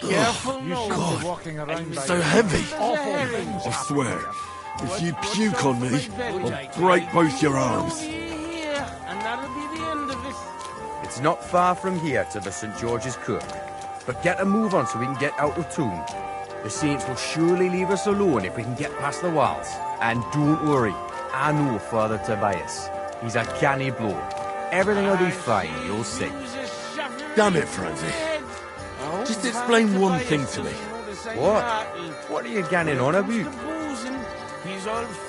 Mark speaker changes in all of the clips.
Speaker 1: Careful, no.
Speaker 2: God, it's so heavy. I swear, if you puke on me, I'll break both your arms.
Speaker 1: And that'll be the end of it.
Speaker 3: It's not far from here to the St. George's Kirk. But get a move on so we can get out of town. The Saints will surely leave us alone if we can get past the walls. And don't worry, I know Father Tobias. He's a canny blow. Everything will be fine, you'll see.
Speaker 2: Damn it, Francie. Just explain one thing to me.
Speaker 3: What? What are you ganning on about?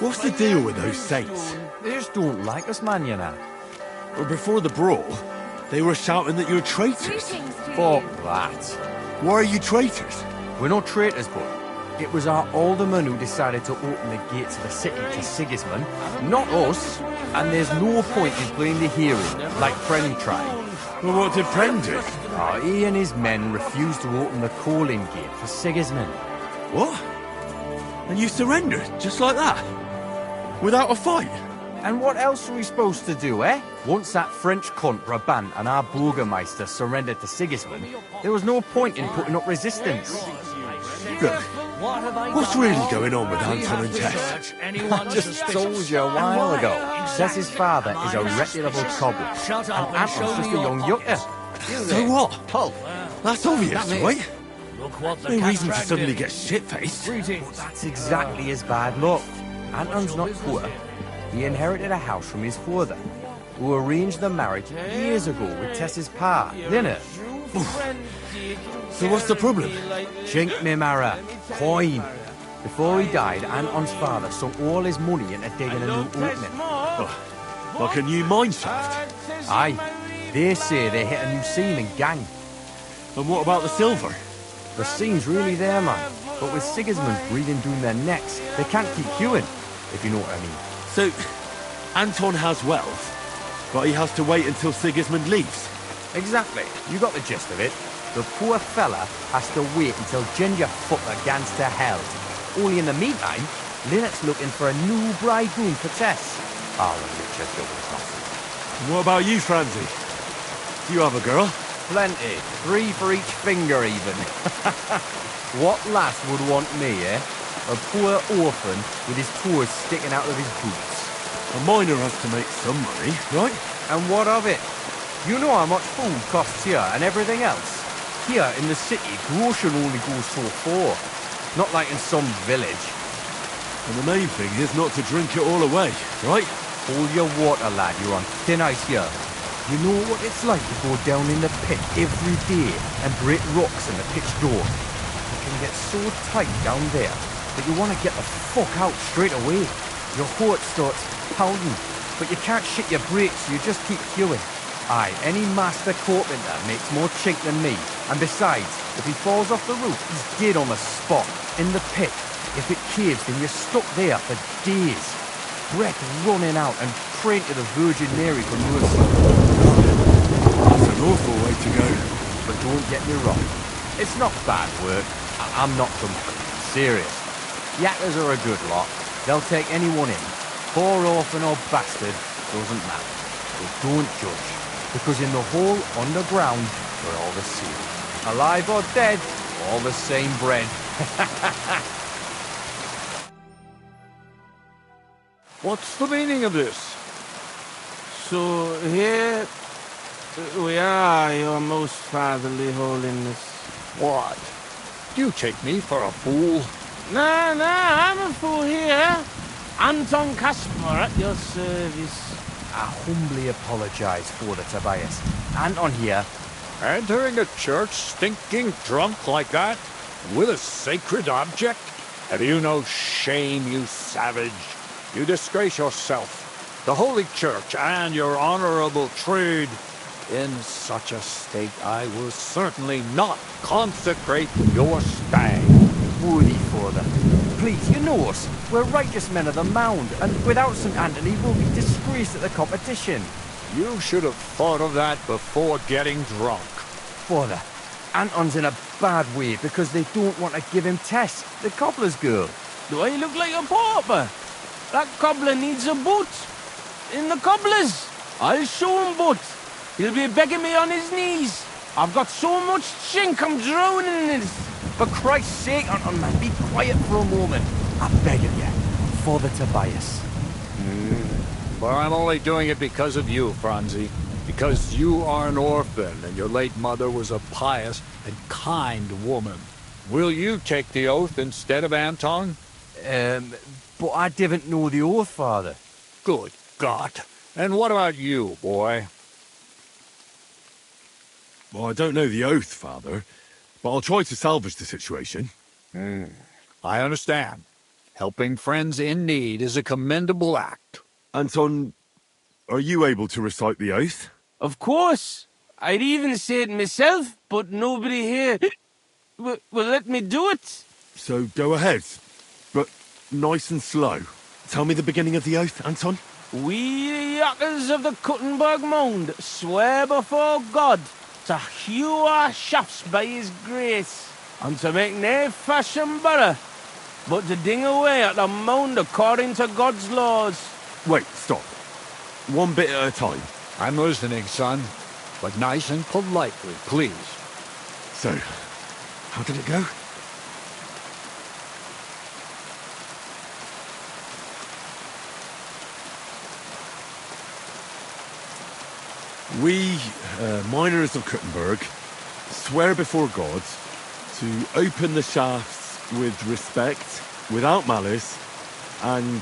Speaker 2: What's the deal with those saints?
Speaker 3: They just don't like us, man, you know.
Speaker 2: Well, before the brawl, they were shouting that you're traitors.
Speaker 3: Fuck that.
Speaker 2: Why are you traitors?
Speaker 3: We're not traitors, but it was our alderman who decided to open the gates of the city to Sigismund, not us. And there's no point in playing the hero, like Pren tried.
Speaker 2: Well, what did Pren do?
Speaker 3: Oh, he and his men refused to open the calling gate for Sigismund.
Speaker 2: What? And you surrendered, just like that? Without a fight?
Speaker 3: And what else were we supposed to do, eh? Once that French cunt Brabant and our Burgermeister surrendered to Sigismund, there was no point in putting up resistance.
Speaker 2: Look, what's really going on with Anton and Tess?
Speaker 3: I just told you a while ago. Tess's father is a reputable cobbler, and Anton's just a young yucker.
Speaker 2: So what?
Speaker 3: Oh,
Speaker 2: That's obvious, right? No reason to suddenly get shit-faced.
Speaker 3: well, that's exactly his bad luck. Anton's not poor. He inherited a house from his father, who arranged the marriage years ago with Tess's pa, didn't
Speaker 2: So what's the problem?
Speaker 3: Chink me Mara, coin. Before he died, Anton's father sunk all his money into digging a new opening.
Speaker 2: Like a new mine shaft?
Speaker 3: Aye, they say they hit a new seam and gang.
Speaker 2: And what about the silver?
Speaker 3: The seam's really there, man. But with Sigismund breathing down their necks, they can't keep queuing, if you know what I mean.
Speaker 2: So, Anton has wealth, but he has to wait until Sigismund leaves.
Speaker 3: Exactly. You got the gist of it. The poor fella has to wait until Ginger Fucker gans to hell. Only in the meantime, Lynette's looking for a new bridegroom for Tess. Oh, Richard Douglas nonsense.
Speaker 2: And what about you, Francie? Do you have a girl?
Speaker 3: Plenty. 3 for each finger, even. What lass would want me, eh? A poor orphan with his toes sticking out of his boots.
Speaker 2: A miner has to make some money, right?
Speaker 3: And what of it? You know how much food costs here and everything else? Here in the city, grocery only goes so far. Not like in some village.
Speaker 2: And the main thing is not to drink it all away, right?
Speaker 3: Hold your water, lad. You're on thin ice here. You know what it's like to go down in the pit every day and break rocks in the pitch door. You can get so tight down there that you want to get the fuck out straight away. Your heart starts pounding, but you can't shit your brakes, so you just keep queuing. Aye, any master carpenter makes more chink than me. And besides, if he falls off the roof, he's dead on the spot, in the pit. If it caves, then you're stuck there for days. Breath running out and praying to the Virgin Mary for mercy.
Speaker 2: That's an awful way to go.
Speaker 3: But don't get me wrong, it's not bad work. I'm not complaining. Serious. Yakkers are a good lot. They'll take anyone in. Poor orphan or bastard, doesn't matter. But don't judge. Because in the hole underground, we're all the same. Alive or dead, all the same bread.
Speaker 1: What's the meaning of this? So here we are, your most fatherly holiness.
Speaker 4: What? Do you take me for a fool?
Speaker 1: Nah, I'm a fool here. Anton Kasper at your service.
Speaker 3: I humbly apologise, Father Tobias. Anton here.
Speaker 4: Entering a church stinking drunk like that? With a sacred object? Have you no shame, you savage? You disgrace yourself, the Holy Church, and your honorable trade. In such a state, I will certainly not consecrate your stag.
Speaker 3: Worthy Father. Please, you know us. We're righteous men of the Mound, and without St. Anthony, we'll be disgraced at the competition.
Speaker 4: You should have thought of that before getting drunk.
Speaker 3: Father, Anton's in a bad way because they don't want to give him Tess, the cobbler's girl.
Speaker 1: Do I look like a pauper? That cobbler needs a boot. In the cobbler's. I'll show him boot. He'll be begging me on his knees. I've got so much chink I'm drowning in it.
Speaker 3: For Christ's sake, Anton, man, be quiet for a moment. I beg of you, Father Tobias.
Speaker 4: Well, I'm only doing it because of you, Franzi. Because you are an orphan, and your late mother was a pious and kind woman. Will you take the oath instead of Anton?
Speaker 3: But I didn't know the oath, Father.
Speaker 4: Good God. And what about you, boy?
Speaker 2: Well, I don't know the oath, Father, but I'll try to salvage the situation.
Speaker 4: I understand. Helping friends in need is a commendable act.
Speaker 2: Anton, are you able to recite the oath?
Speaker 1: Of course. I'd even say it myself, but nobody here will let me do it.
Speaker 2: So go ahead, but nice and slow. Tell me the beginning of the oath, Anton.
Speaker 1: We, the yakkers of the Kuttenberg Mound, swear before God to hew our shafts by his grace, and to make nae fashion better, but to ding away at the mound according to God's laws.
Speaker 2: Wait, stop. One bit at a time.
Speaker 4: I'm listening, son. But nice and politely, please.
Speaker 2: So, how did it go? We, miners of Kuttenberg, swear before God to open the shafts with respect, without malice, and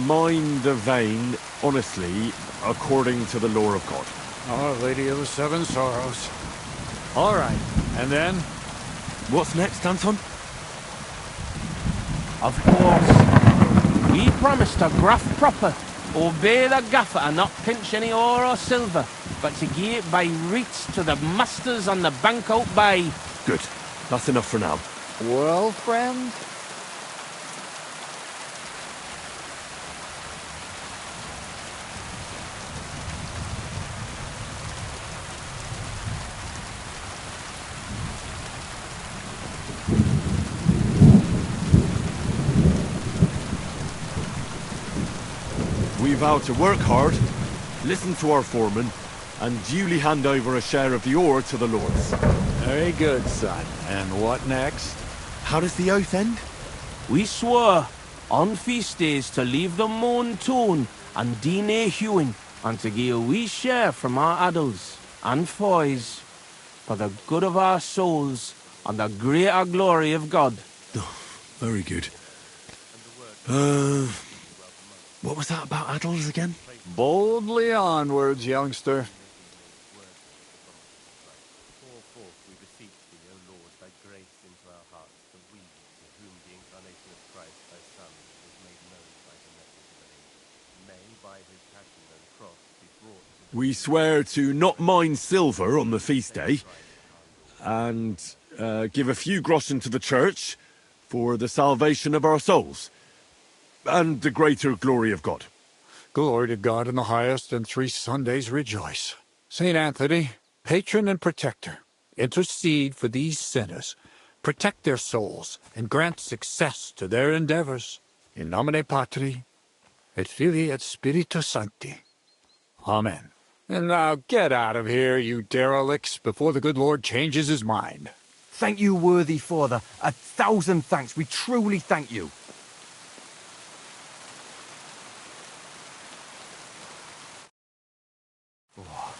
Speaker 2: mine the vein honestly according to the law of God.
Speaker 4: Our Lady of the Seven Sorrows. All right, and then?
Speaker 2: What's next, Anton?
Speaker 1: Of course, we promise to graft proper, obey the gaffer and not pinch any ore or silver, but to give it by reats to the masters on the bank out by.
Speaker 2: Good. That's enough for now.
Speaker 4: Well, friend?
Speaker 2: We vow to work hard, listen to our foreman, and duly hand over a share of the ore to the lords.
Speaker 4: Very good, son. And what next?
Speaker 2: How does the oath end?
Speaker 1: We swore on feast days to leave the moon tune and do nae hewing, and to give a wee share from our adults and foys for the good of our souls and the greater glory of God.
Speaker 2: Oh, very good. What was that about addles again?
Speaker 4: Boldly onwards, youngster.
Speaker 2: We swear to not mine silver on the feast day, and give a few groschen to the church for the salvation of our souls, and the greater glory of God.
Speaker 4: Glory to God in the highest, and 3 Sundays rejoice. Saint Anthony, patron and protector, intercede for these sinners, protect their souls, and grant success to their endeavors. In nomine Patri, et Filii et Spiritus Sancti. Amen. And now get out of here, you derelicts, before the good Lord changes his mind.
Speaker 3: Thank you, worthy Father. 1,000 thanks. We truly thank you. Oh,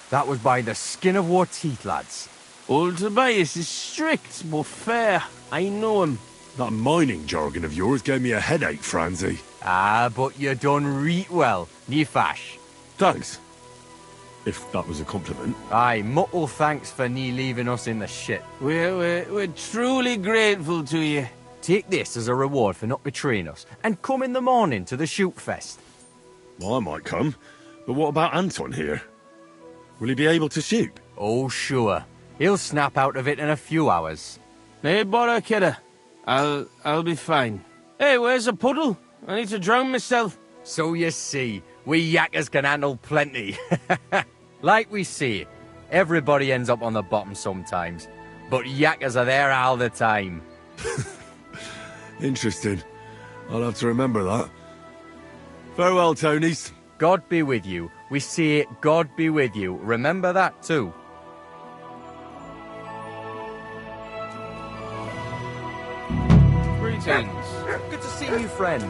Speaker 3: that was by the skin of our teeth, lads.
Speaker 1: Old Tobias is strict but fair. I know him.
Speaker 2: That mining jargon of yours gave me a headache, Franzi.
Speaker 3: But you done reet well, nie fash.
Speaker 2: Thanks. If that was a compliment.
Speaker 3: Aye, muckle thanks for nie leaving us in the shit.
Speaker 1: We're truly grateful to you.
Speaker 3: Take this as a reward for not betraying us, and come in the morning to the shoot fest.
Speaker 2: Well, I might come, but what about Anton here? Will he be able to shoot?
Speaker 3: Oh, sure. He'll snap out of it in a few hours.
Speaker 1: Nae bother, kidder. I'll be fine. Hey, where's the puddle? I need to drown myself.
Speaker 3: So you see, we yakkers can handle plenty. Like we see, everybody ends up on the bottom sometimes, but yakkers are there all the time.
Speaker 2: Interesting. I'll have to remember that. Farewell, Tonys.
Speaker 3: God be with you. We say God be with you. Remember that too. friend.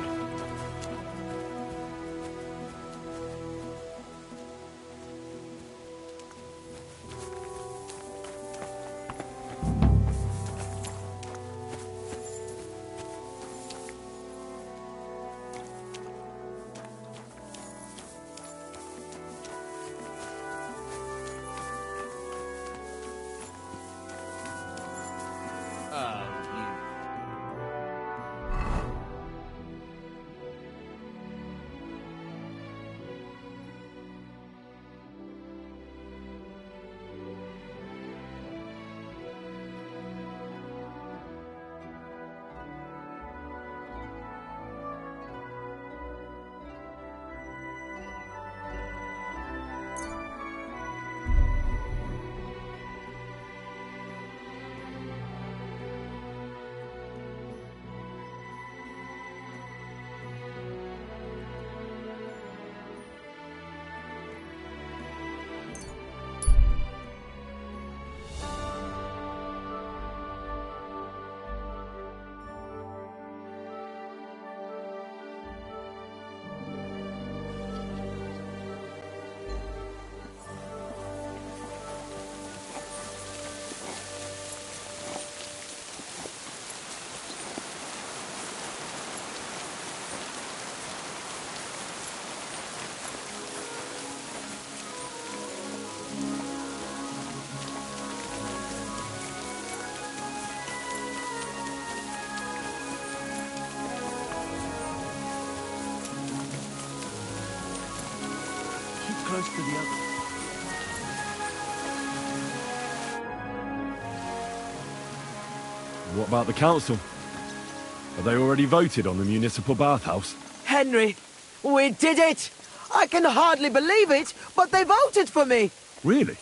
Speaker 1: Close to the other.
Speaker 2: What about the council? Have they already voted on the municipal bathhouse?
Speaker 5: Henry, we did it! I can hardly believe it, but they voted for me!
Speaker 2: Really?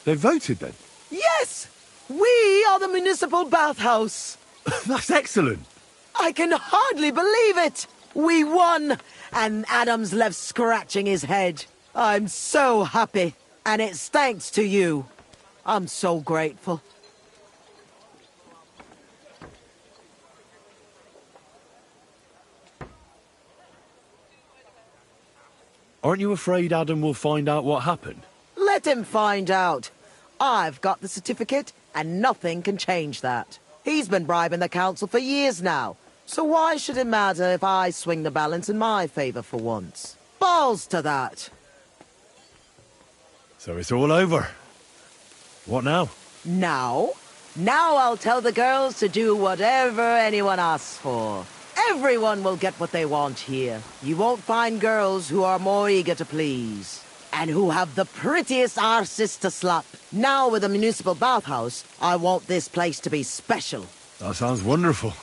Speaker 2: They voted then?
Speaker 5: Yes! We are the municipal bathhouse!
Speaker 2: That's excellent!
Speaker 5: I can hardly believe it! We won! And Adam's left scratching his head. I'm so happy. And it's thanks to you. I'm so grateful.
Speaker 2: Aren't you afraid Adam will find out what happened?
Speaker 5: Let him find out. I've got the certificate, and nothing can change that. He's been bribing the council for years now. So why should it matter if I swing the balance in my favor for once? Balls to that.
Speaker 2: So it's all over. What now?
Speaker 5: Now? Now I'll tell the girls to do whatever anyone asks for. Everyone will get what they want here. You won't find girls who are more eager to please. And who have the prettiest arses to slap. Now with the municipal bathhouse, I want this place to be special.
Speaker 2: That sounds wonderful.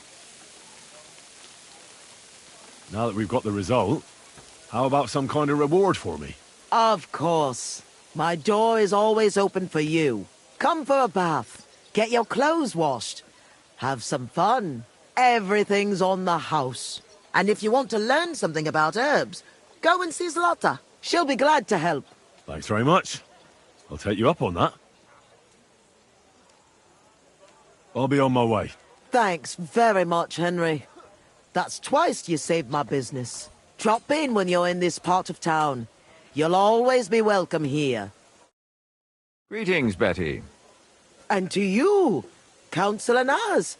Speaker 2: Now that we've got the result, how about some kind of reward for me?
Speaker 5: Of course. My door is always open for you. Come for a bath. Get your clothes washed. Have some fun. Everything's on the house. And if you want to learn something about herbs, go and see Zlata. She'll be glad to help.
Speaker 2: Thanks very much. I'll take you up on that. I'll be on my way.
Speaker 5: Thanks very much, Henry. That's twice you saved my business. Drop in when you're in this part of town. You'll always be welcome here.
Speaker 3: Greetings, Betty.
Speaker 5: And to you, Councillor Naz.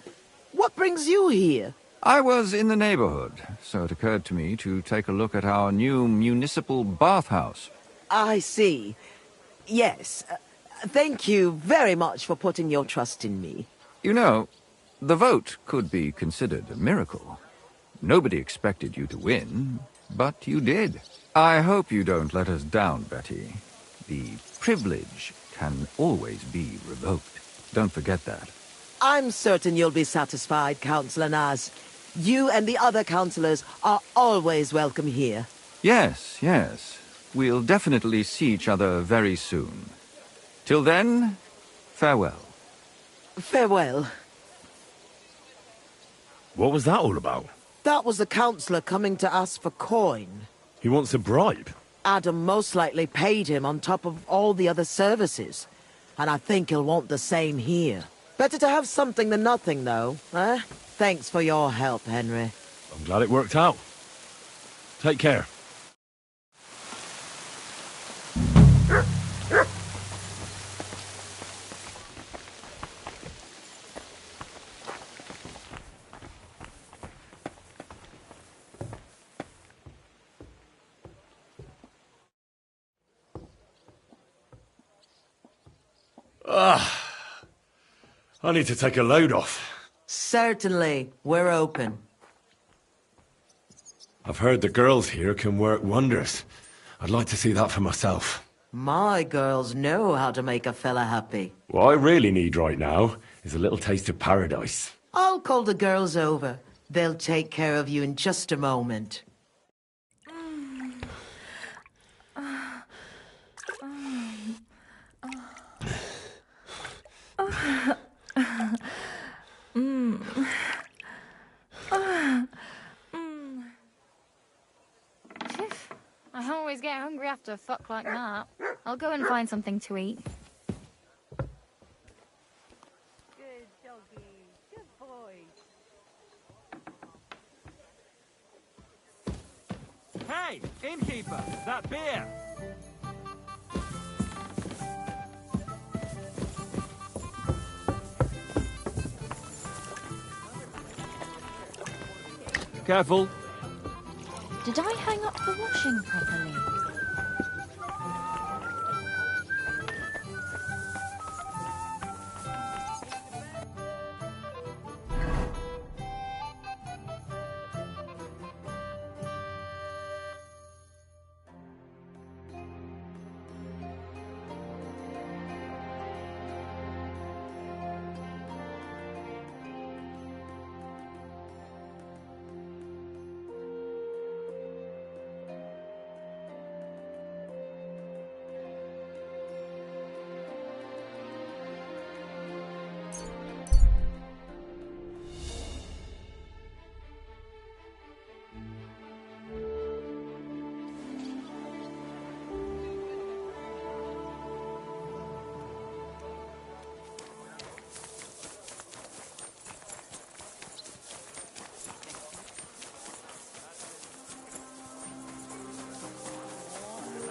Speaker 5: What brings you here?
Speaker 3: I was in the neighborhood, so it occurred to me to take a look at our new municipal bathhouse.
Speaker 5: I see. Yes. Thank you very much for putting your trust in me.
Speaker 3: You know, the vote could be considered a miracle. Nobody expected you to win, but you did. I hope you don't let us down, Betty. The privilege can always be revoked. Don't forget that.
Speaker 5: I'm certain you'll be satisfied, Councillor Naz. You and the other councillors are always welcome here.
Speaker 3: Yes, yes. We'll definitely see each other very soon. Till then, farewell.
Speaker 5: Farewell.
Speaker 2: What was that all about?
Speaker 5: That was the councillor coming to ask for coin.
Speaker 2: He wants a bribe.
Speaker 5: Adam most likely paid him on top of all the other services. And I think he'll want the same here. Better to have something than nothing, though, eh? Thanks for your help, Henry.
Speaker 2: I'm glad it worked out. Take care. I need to take a load off.
Speaker 5: Certainly. We're open.
Speaker 2: I've heard the girls here can work wonders. I'd like to see that for myself.
Speaker 5: My girls know how to make a fella happy.
Speaker 2: What I really need right now is a little taste of paradise.
Speaker 5: I'll call the girls over. They'll take care of you in just a moment.
Speaker 6: I always get hungry after a fuck like that. I'll go and find something to eat.
Speaker 5: Good doggy. Good boy.
Speaker 3: Hey, innkeeper, that beer! Careful.
Speaker 6: Did I hang up the washing properly?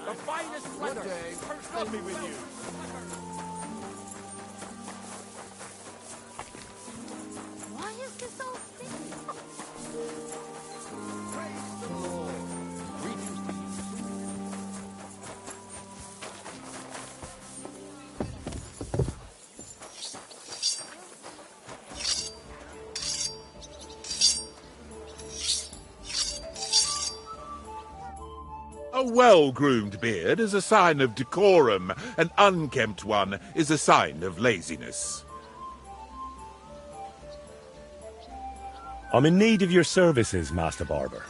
Speaker 3: The finest leather. Personally with you.
Speaker 6: Why is this all thin?
Speaker 3: Praise the Lord. Greetings to you.
Speaker 7: A well-groomed beard is a sign of decorum. An unkempt one is a sign of laziness.
Speaker 8: I'm in need of your services, Master Barber.